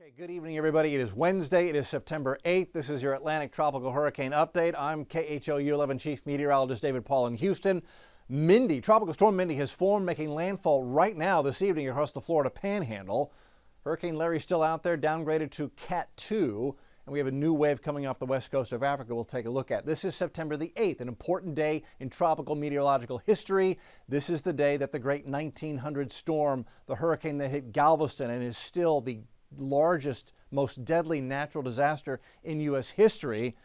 Okay, good evening, everybody. It is Wednesday. It is September 8th. This is your Atlantic Tropical Hurricane Update. I'm KHOU 11 Chief Meteorologist David Paul in Houston. Tropical Storm Mindy has formed, making landfall right now this evening across the Florida Panhandle. Hurricane Larry's still out there, downgraded to Cat 2. And we have a new wave coming off the west coast of Africa we'll take a look at. This is September the 8th, an important day in tropical meteorological history. This is the day that the great 1900 storm, the hurricane that hit Galveston and is still the largest, most deadly natural disaster in U.S. history,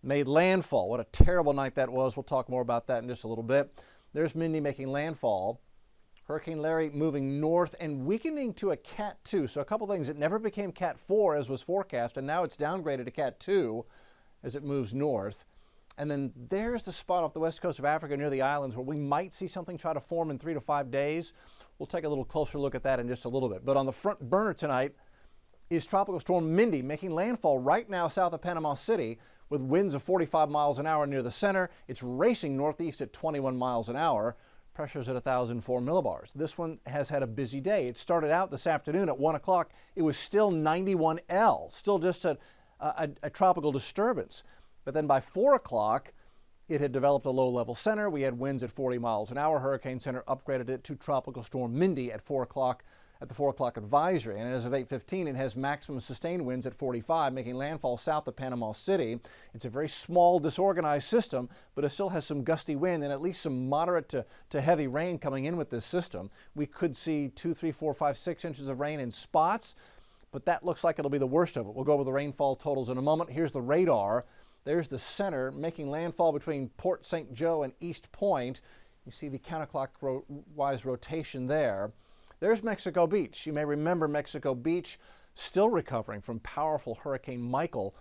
made landfall. What a terrible night that was. We'll talk more about that in just a little bit. There's Mindy making landfall. Hurricane Larry moving north and weakening to a Cat 2. So a couple things. It never became Cat 4 as was forecast, and now it's downgraded to Cat 2 as it moves north. And then there's the spot off the west coast of Africa near the islands where we might see something try to form in 3 to 5 days. We'll take a little closer look at that in just a little bit. But on the front burner tonight is Tropical Storm Mindy making landfall right now south of Panama City with winds of 45 miles an hour near the center. It's racing northeast at 21 miles an hour. Pressure's at 1,004 millibars. This one has had a busy day. It started out this afternoon at 1 o'clock. It was still 91L, still just a tropical disturbance. But then by 4 o'clock, it had developed a low-level center. We had winds at 40 miles an hour. Hurricane Center upgraded it to Tropical Storm Mindy at 4 o'clock. At the 4 o'clock advisory, and as of 8:15, it has maximum sustained winds at 45, making landfall south of Panama City. It's a very small, disorganized system, but it still has some gusty wind and at least some moderate to heavy rain coming in with this system. We could see 2, 3, 4, 5, 6 inches of rain in spots, but that looks like it'll be the worst of it. We'll go over the rainfall totals in a moment. Here's the radar. There's the center making landfall between Port St. Joe and East Point. You see the counterclockwise rotation there. There's Mexico Beach. You may remember Mexico Beach still recovering from powerful Hurricane Michael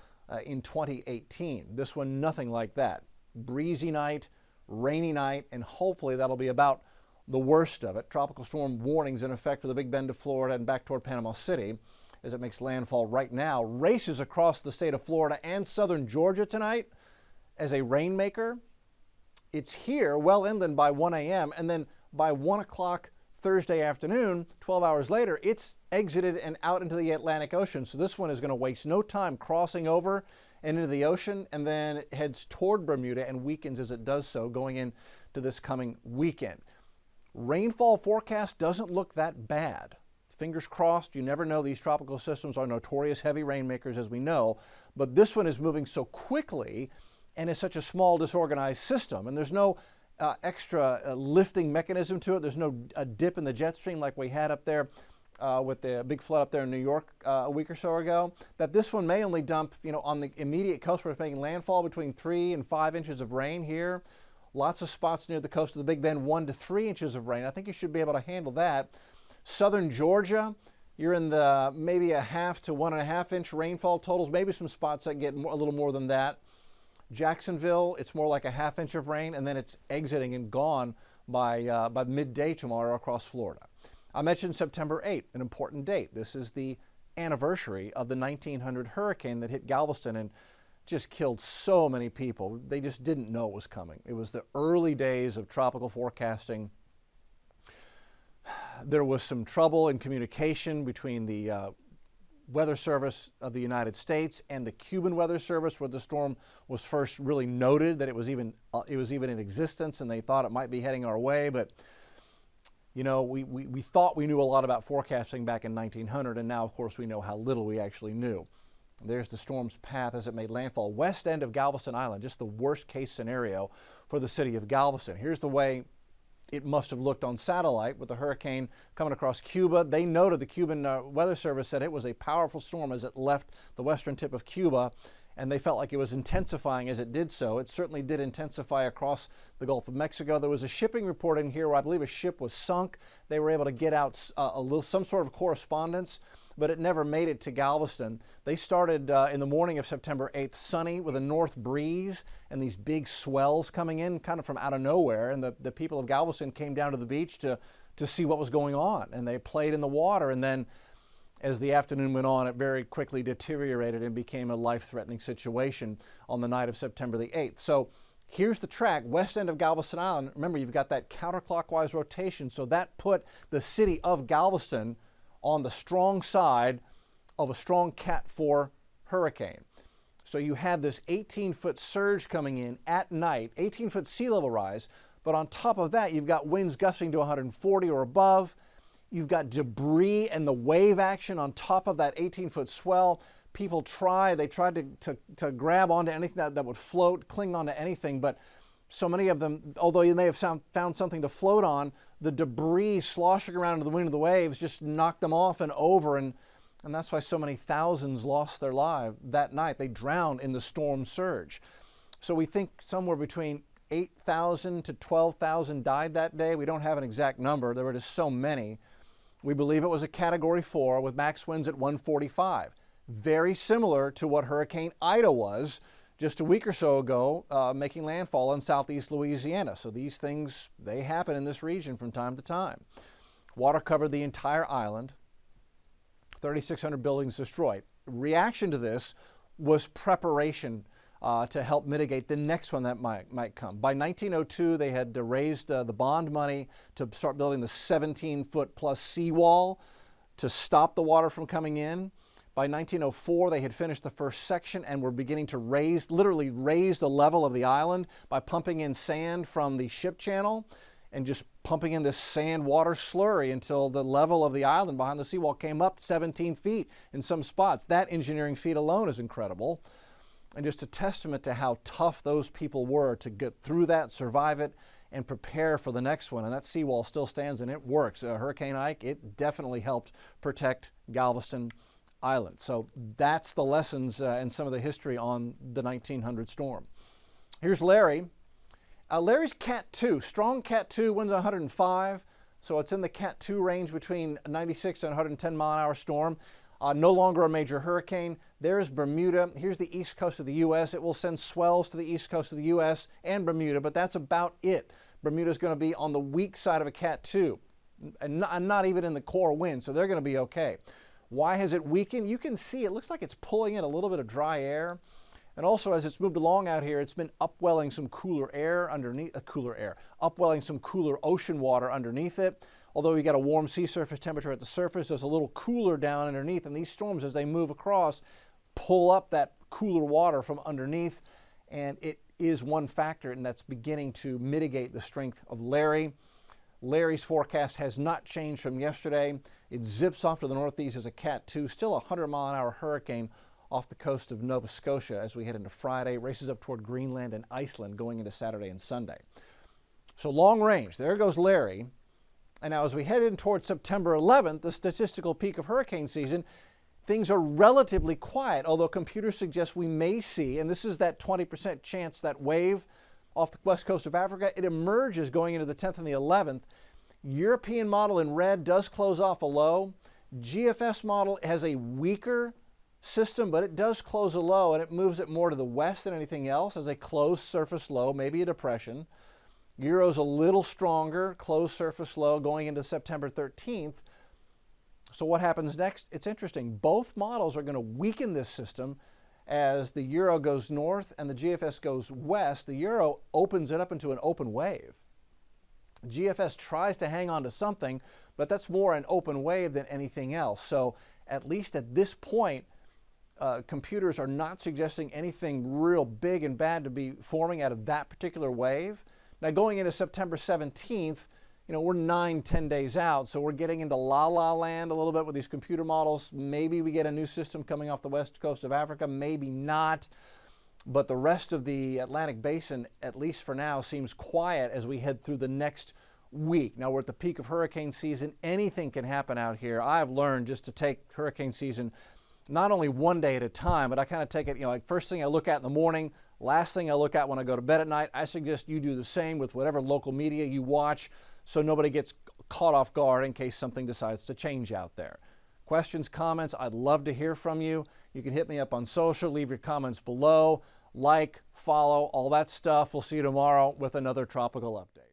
in 2018. This one, nothing like that. Breezy night, rainy night, and hopefully that'll be about the worst of it. Tropical storm warnings in effect for the Big Bend of Florida and back toward Panama City as it makes landfall right now. Races across the state of Florida and southern Georgia tonight as a rainmaker. It's here well inland by 1 a.m. and then by 1 o'clock Thursday afternoon, 12 hours later, it's exited and out into the Atlantic Ocean. So this one is going to waste no time crossing over and into the ocean, and then it heads toward Bermuda and weakens as it does so going into this coming weekend. Rainfall forecast doesn't look that bad. Fingers crossed. You never know. These tropical systems are notorious heavy rainmakers, as we know, but this one is moving so quickly and is such a small, disorganized system, and there's no extra lifting mechanism to it. There's no dip in the jet stream like we had up there with the big flood up there in New York a week or so ago. That this one may only dump, on the immediate coast where it's making landfall between 3 and 5 inches of rain here. Lots of spots near the coast of the Big Bend, 1 to 3 inches of rain. I think you should be able to handle that. Southern Georgia, you're in the maybe a half to 1.5 inch rainfall totals. Maybe some spots that get a little more than that. Jacksonville, it's more like a ½ inch of rain, and then it's exiting and gone by midday tomorrow across Florida. I mentioned September 8th, an important date. This is the anniversary of the 1900 hurricane that hit Galveston and just killed so many people. They just didn't know it was coming. It was the early days of tropical forecasting. There was some trouble in communication between the Weather Service of the United States and the Cuban Weather Service, where the storm was first really noted that it was even in existence, and they thought it might be heading our way. But we thought we knew a lot about forecasting back in 1900, and now of course we know how little we actually knew. There's the storm's path as it made landfall west end of Galveston Island, just the worst case scenario for the city of Galveston. Here's the way it must have looked on satellite with the hurricane coming across Cuba. They noted, the Cuban Weather Service said it was a powerful storm as it left the western tip of Cuba, and they felt like it was intensifying as it did so. It certainly did intensify across the Gulf of Mexico. There was a shipping report in here where I believe a ship was sunk. They were able to get out some sort of correspondence, but it never made it to Galveston. They started in the morning of September 8th sunny with a north breeze and these big swells coming in kind of from out of nowhere, and the people of Galveston came down to the beach to see what was going on, and they played in the water, and then as the afternoon went on, it very quickly deteriorated and became a life-threatening situation on the night of September the 8th. So here's the track, west end of Galveston Island. Remember, you've got that counterclockwise rotation, so that put the city of Galveston on the strong side of a strong Cat 4 hurricane. So you had this 18-foot surge coming in at night, 18-foot sea level rise, but on top of that, you've got winds gusting to 140 or above. You've got debris and the wave action on top of that 18-foot swell. People tried to grab onto anything that would float, cling onto anything, but so many of them, although you may have found something to float on, the debris sloshing around into the wind of the waves just knocked them off and over, and that's why so many thousands lost their lives that night. They drowned in the storm surge. So we think somewhere between 8,000 to 12,000 died that day. We don't have an exact number. There were just so many. We believe it was a Category 4 with max winds at 145. Very similar to what Hurricane Ida was just a week or so ago, making landfall in southeast Louisiana. So these things, they happen in this region from time to time. Water covered the entire island. 3,600 buildings destroyed. Reaction to this was preparation to help mitigate the next one that might come. By 1902, they had raised the bond money to start building the 17-foot plus seawall to stop the water from coming in. By 1904, they had finished the first section and were beginning to literally raise the level of the island by pumping in sand from the ship channel and just pumping in this sand water slurry until the level of the island behind the seawall came up 17 feet in some spots. That engineering feat alone is incredible. And just a testament to how tough those people were to get through that, survive it, and prepare for the next one. And that seawall still stands and it works. Hurricane Ike, it definitely helped protect Galveston Island. So that's the lessons and some of the history on the 1900 storm. Here's Larry. Larry's Cat 2, strong Cat 2, winds 105. So it's in the Cat 2 range between 96 and 110 mile an hour storm. No longer a major hurricane. There's Bermuda. Here's the east coast of the U.S. It will send swells to the east coast of the U.S. and Bermuda, but that's about it. Bermuda's going to be on the weak side of a Cat 2, and not even in the core wind, so they're going to be okay. Why has it weakened? You can see it looks like it's pulling in a little bit of dry air. And also, as it's moved along out here, it's been upwelling some cooler air underneath, upwelling some cooler ocean water underneath it. Although we got a warm sea surface temperature at the surface, there's a little cooler down underneath, and these storms, as they move across, pull up that cooler water from underneath, and it is one factor, and that's beginning to mitigate the strength of Larry. Larry's forecast has not changed from yesterday. It zips off to the northeast as a Cat 2, still a 100 mile an hour hurricane off the coast of Nova Scotia as we head into Friday, races up toward Greenland and Iceland going into Saturday and Sunday. So long range, there goes Larry. And now as we head in towards September 11th, the statistical peak of hurricane season, things are relatively quiet, although computers suggest we may see, and this is that 20% chance that wave off the west coast of Africa, it emerges going into the 10th and the 11th. European model in red does close off a low. GFS model has a weaker system, but it does close a low, and it moves it more to the west than anything else as a closed surface low, maybe a depression. Euro's a little stronger, closed surface low going into September 13th. So what happens next? It's interesting. Both models are going to weaken this system as the Euro goes north and the GFS goes west. The Euro opens it up into an open wave. GFS tries to hang on to something, but that's more an open wave than anything else. So at least at this point, computers are not suggesting anything real big and bad to be forming out of that particular wave. Now going into September 17th, we're 9-10 days out, so we're getting into la-la land a little bit with these computer models. Maybe we get a new system coming off the west coast of Africa, maybe not. But the rest of the Atlantic Basin, at least for now, seems quiet as we head through the next week. Now we're at the peak of hurricane season. Anything can happen out here. I've learned just to take hurricane season not only one day at a time, but I kind of take it, like first thing I look at in the morning, last thing I look at when I go to bed at night. I suggest you do the same with whatever local media you watch so nobody gets caught off guard in case something decides to change out there. Questions, comments, I'd love to hear from you. You can hit me up on social, leave your comments below, like, follow, all that stuff. We'll see you tomorrow with another tropical update.